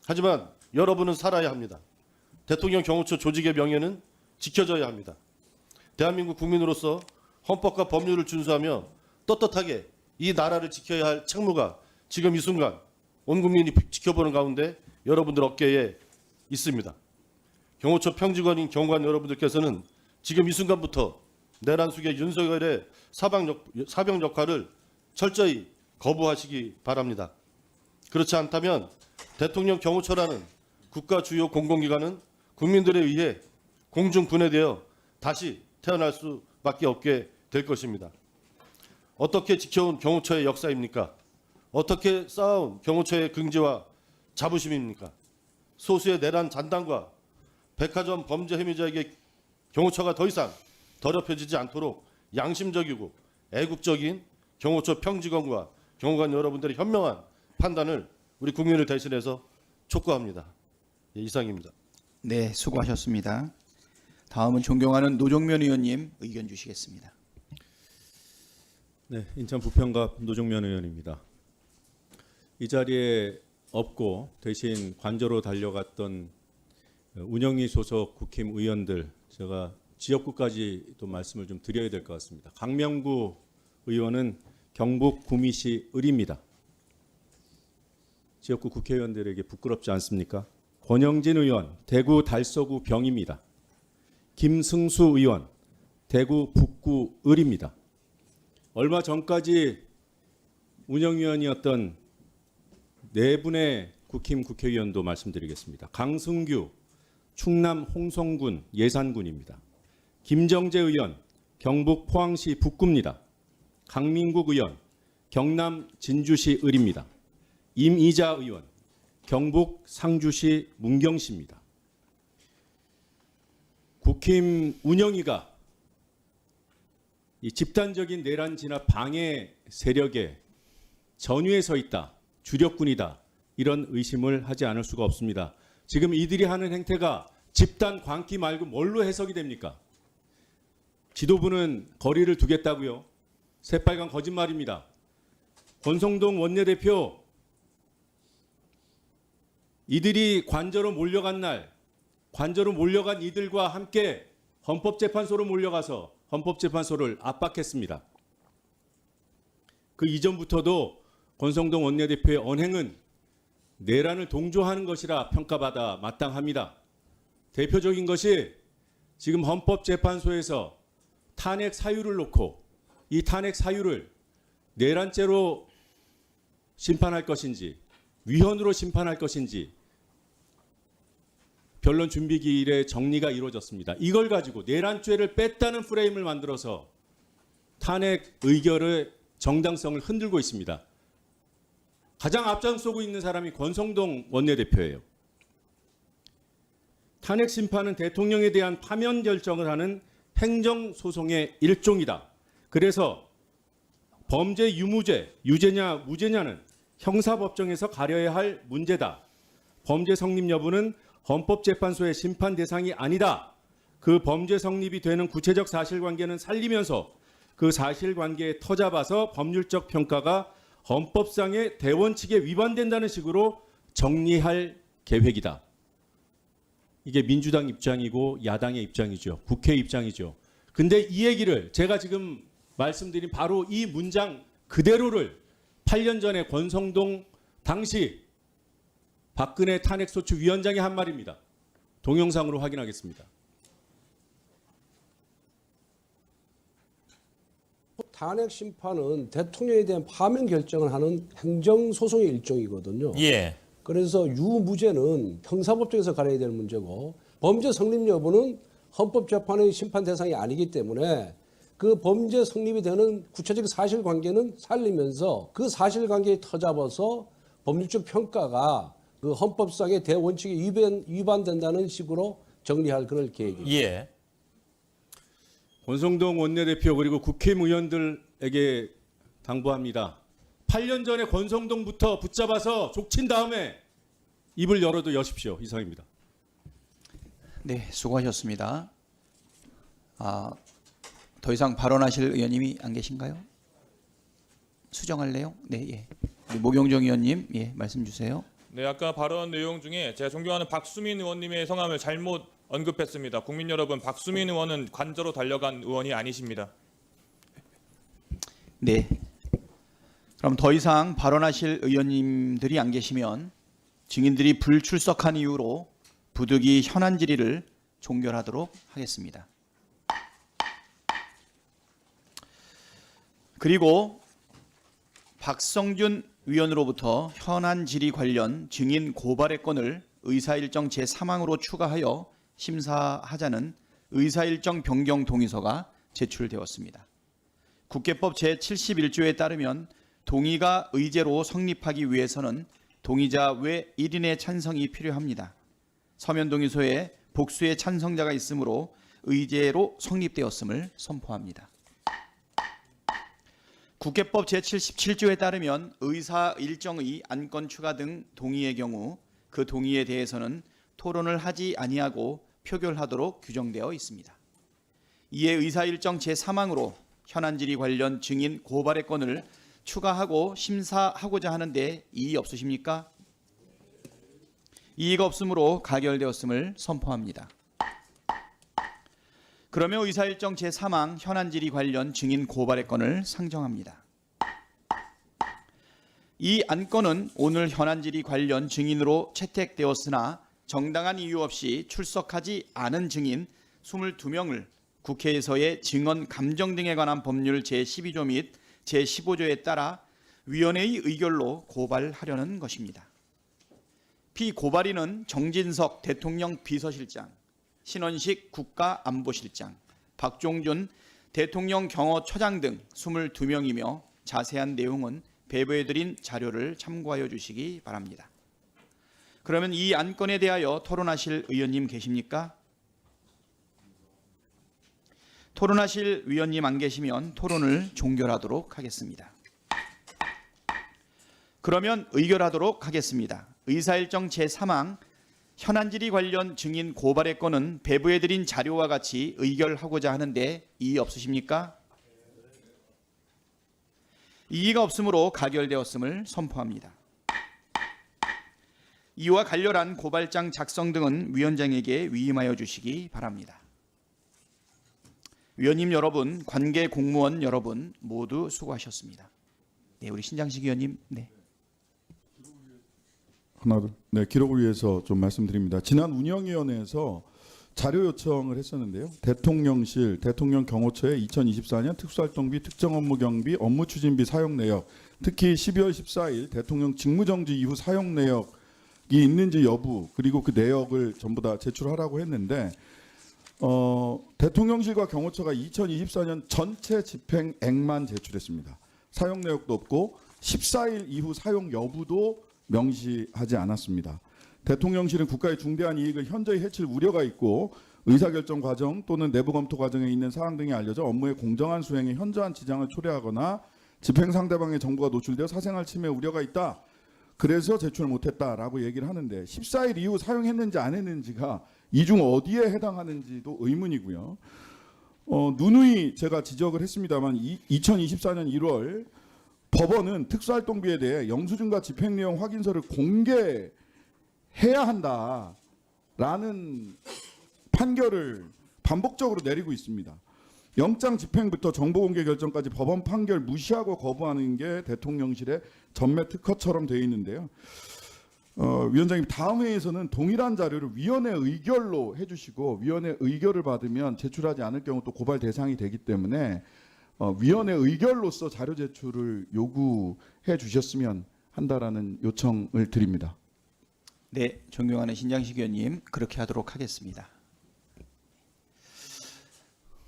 하지만 여러분은 살아야 합니다. 대통령 경호처 조직의 명예는 지켜져야 합니다. 대한민국 국민으로서 헌법과 법률을 준수하며 떳떳하게 이 나라를 지켜야 할 책무가 지금 이 순간 온 국민이 지켜보는 가운데 여러분들 어깨에 있습니다. 경호처 평직원인 경호관 여러분들께서는 지금 이 순간부터 내란 수계 윤석열의 사병 역할을 철저히 거부하시기 바랍니다. 그렇지 않다면 대통령 경호처라는 국가 주요 공공기관은 국민들에 의해 공중 분해되어 다시 태어날 수밖에 없게 될 것입니다. 어떻게 지켜온 경호처의 역사입니까? 어떻게 쌓아온 경호처의 긍지와 자부심입니까? 소수의 내란 잔당과 백화점 범죄 혐의자에게 경호처가 더 이상 더럽혀지지 않도록 양심적이고 애국적인 경호처 평직원과 경호관 여러분들의 현명한 판단을 우리 국민을 대신해서 촉구합니다. 예, 이상입니다. 네, 수고하셨습니다. 다음은 존경하는 노종면 의원님 의견 주시겠습니다. 네, 인천 부평갑 노종면 의원입니다. 이 자리에 없고 대신 관저로 달려갔던 운영위 소속 국힘 의원들, 제가 지역구까지 또 말씀을 좀 드려야 될 것 같습니다. 강명구 의원은 경북 구미시 을입니다. 지역구 국회의원들에게 부끄럽지 않습니까? 권영진 의원 대구 달서구 병입니다. 김승수 의원 대구 북구 을입니다. 얼마 전까지 운영위원이었던 네 분의 국힘 국회의원도 말씀드리겠습니다. 강승규 충남 홍성군 예산군입니다. 김정재 의원 경북 포항시 북구입니다. 강민국 의원 경남 진주시 을입니다. 임이자 의원 경북 상주시 문경시입니다. 국힘 운영위가 이 집단적인 내란 진압 방해 세력의 전위에 서 있다, 주력군이다, 이런 의심을 하지 않을 수가 없습니다. 지금 이들이 하는 행태가 집단 광기 말고 뭘로 해석이 됩니까? 지도부는 거리를 두겠다고요? 새빨간 거짓말입니다. 권성동 원내대표, 이들이 관저로 몰려간 날, 관저로 몰려간 이들과 함께 헌법재판소로 몰려가서 헌법재판소를 압박했습니다. 그 이전부터도 권성동 원내대표의 언행은 내란을 동조하는 것이라 평가받아 마땅합니다. 대표적인 것이 지금 헌법재판소에서 탄핵 사유를 놓고 이 탄핵 사유를 내란죄로 심판할 것인지 위헌으로 심판할 것인지 변론 준비 기일에 정리가 이루어졌습니다. 이걸 가지고 내란죄를 뺐다는 프레임을 만들어서 탄핵 의결의 정당성을 흔들고 있습니다. 가장 앞장서고 있는 사람이 권성동 원내대표예요. 탄핵 심판은 대통령에 대한 파면 결정을 하는 행정소송의 일종이다. 그래서 범죄 유무죄, 유죄냐 무죄냐는 형사법정에서 가려야 할 문제다. 범죄 성립 여부는 헌법재판소의 심판 대상이 아니다. 그 범죄 성립이 되는 구체적 사실관계는 살리면서 그 사실관계에 터잡아서 법률적 평가가 헌법상의 대원칙에 위반된다는 식으로 정리할 계획이다. 이게 민주당 입장이고 야당의 입장이죠. 국회 입장이죠. 근데 이 얘기를 제가 지금 말씀드린 바로 이 문장 그대로를 8년 전에 권성동 당시 박근혜 탄핵소추위원장이 한 말입니다. 동영상으로 확인하겠습니다. 탄핵 심판은 대통령에 대한 파면 결정을 하는 행정소송의 일종이거든요. 예. 그래서 유무죄는 형사법정에서 가려야 될 문제고 범죄 성립 여부는 헌법재판의 심판 대상이 아니기 때문에 그 범죄 성립이 되는 구체적 사실관계는 살리면서 그 사실관계에 터잡아서 법률적 평가가 그 헌법상의 대원칙에 위반된다는 식으로 정리할 그럴 계획입니다. 예. 권성동 원내대표 그리고 국회의원들에게 당부합니다. 8년 전에 권성동부터 붙잡아서 족친 다음에 입을 열어도 여십시오. 이상입니다. 네, 수고하셨습니다. 더 이상 발언하실 의원님이 안 계신가요? 수정할래요? 네, 예. 우리 모경정 의원님, 예, 말씀 주세요. 네, 아까 발언 내용 중에 제가 존경하는 박수민 의원님의 성함을 잘못 언급했습니다. 국민 여러분, 박수민 의원은 관저로 달려간 의원이 아니십니다. 네. 그럼 더 이상 발언하실 의원님들이 안 계시면 증인들이 불출석한 이유로 부득이 현안 질의를 종결하도록 하겠습니다. 그리고 박성준 위원으로부터 현안 질의 관련 증인 고발의 건을 의사일정 제3항으로 추가하여 심사하자는 의사일정 변경 동의서가 제출되었습니다. 국회법 제71조에 따르면 동의가 의제로 성립하기 위해서는 동의자 외 1인의 찬성이 필요합니다. 서면 동의서에 복수의 찬성자가 있으므로 의제로 성립되었음을 선포합니다. 국회법 제77조에 따르면 의사 일정의 안건 추가 등 동의의 경우 그 동의에 대해서는 토론을 하지 아니하고 표결하도록 규정되어 있습니다. 이에 의사 일정 제3항으로 현안 질의 관련 증인 고발의 건을 추가하고 심사하고자 하는데 이의 없으십니까? 이의가 없으므로 가결되었음을 선포합니다. 그러면 의사일정 제3항 현안 질의 관련 증인 고발의 건을 상정합니다. 이 안건은 오늘 현안 질의 관련 증인으로 채택되었으나 정당한 이유 없이 출석하지 않은 증인 22명을 국회에서의 증언 감정 등에 관한 법률 제12조 및 제15조에 따라 위원회의 의결로 고발하려는 것입니다. 피고발인은 정진석 대통령 비서실장, 신원식 국가안보실장, 박종준 대통령 경호처장 등 22명이며 자세한 내용은 배부해드린 자료를 참고하여 주시기 바랍니다. 그러면 이 안건에 대하여 토론하실 의원님 계십니까? 토론하실 위원님 안 계시면 토론을 종결하도록 하겠습니다. 그러면 의결하도록 하겠습니다. 의사일정 제3항 현안 질의 관련 증인 고발의 건은 배부해드린 자료와 같이 의결하고자 하는데 이의 없으십니까? 이의가 없으므로 가결되었음을 선포합니다. 이와 관련한 고발장 작성 등은 위원장에게 위임하여 주시기 바랍니다. 위원님 여러분, 관계 공무원 여러분 모두 수고하셨습니다. 네, 우리 신장식 위원님. 네. 네, 기록을 위해서 좀 말씀드립니다. 지난 운영위원회에서 자료 요청을 했었는데요. 대통령실, 대통령 경호처의 2024년 특수활동비, 특정업무경비, 업무추진비 사용 내역, 특히 12월 14일 대통령 직무정지 이후 사용 내역이 있는지 여부, 그리고 그 내역을 전부 다 제출하라고 했는데 대통령실과 경호처가 2024년 전체 집행액만 제출했습니다. 사용 내역도 없고 14일 이후 사용 여부도 명시하지 않았습니다. 대통령실은 국가의 중대한 이익을 현저히 해칠 우려가 있고 의사결정 과정 또는 내부 검토 과정에 있는 사항 등이 알려져 업무의 공정한 수행에 현저한 지장을 초래하거나 집행 상대방의 정보가 노출되어 사생활 침해 우려가 있다. 그래서 제출 못했다라고 얘기를 하는데 14일 이후 사용했는지 안 했는지가 이 중 어디에 해당하는지도 의문이고요. 누누이 제가 지적을 했습니다만 2024년 1월 법원은 특수활동비에 대해 영수증과 집행내용 확인서를 공개해야 한다라는 판결을 반복적으로 내리고 있습니다. 영장 집행부터 정보공개 결정까지 법원 판결 무시하고 거부하는 게 대통령실의 전매 특허처럼 되어 있는데요. 위원장님, 다음 회에서는 동일한 자료를 위원회 의결로 해주시고 위원회 의결을 받으면 제출하지 않을 경우 또 고발 대상이 되기 때문에 위원회 의결로서 자료 제출을 요구해 주셨으면 한다라는 요청을 드립니다. 네, 존경하는 신장식 의원님, 그렇게 하도록 하겠습니다.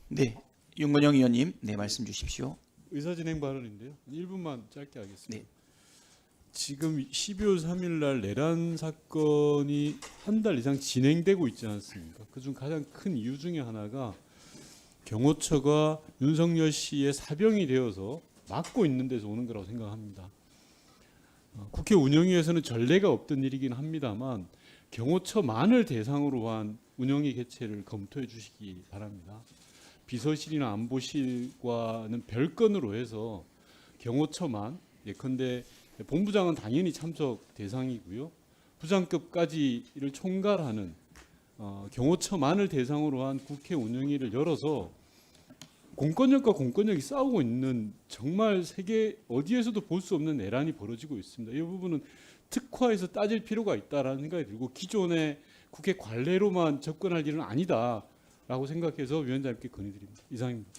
네, 윤건영 의원님, 네, 말씀 주십시오. 의사진행 발언인데요. 1분만 짧게 하겠습니다. 네. 지금 12월 3일 날 내란 사건이 한 달 이상 진행되고 있지 않습니까? 그중 가장 큰 이유 중에 하나가 경호처가 윤석열 씨의 사병이 되어서 막고 있는 데서 오는 거라고 생각합니다. 국회 운영위에서는 전례가 없던 일이긴 합니다만 경호처만을 대상으로 한 운영위 개최를 검토해 주시기 바랍니다. 비서실이나 안보실과는 별건으로 해서 경호처만, 예컨대 본부장은 당연히 참석 대상이고요. 부장급까지를 총괄하는 경호처만을 대상으로 한 국회 운영위를 열어서 공권력과 공권력이 싸우고 있는 정말 세계 어디에서도 볼 수 없는 내란이 벌어지고 있습니다. 이 부분은 특화해서 따질 필요가 있다라는 생각이 들고 기존의 국회 관례로만 접근할 일은 아니다라고 생각해서 위원장님께 건의드립니다. 이상입니다.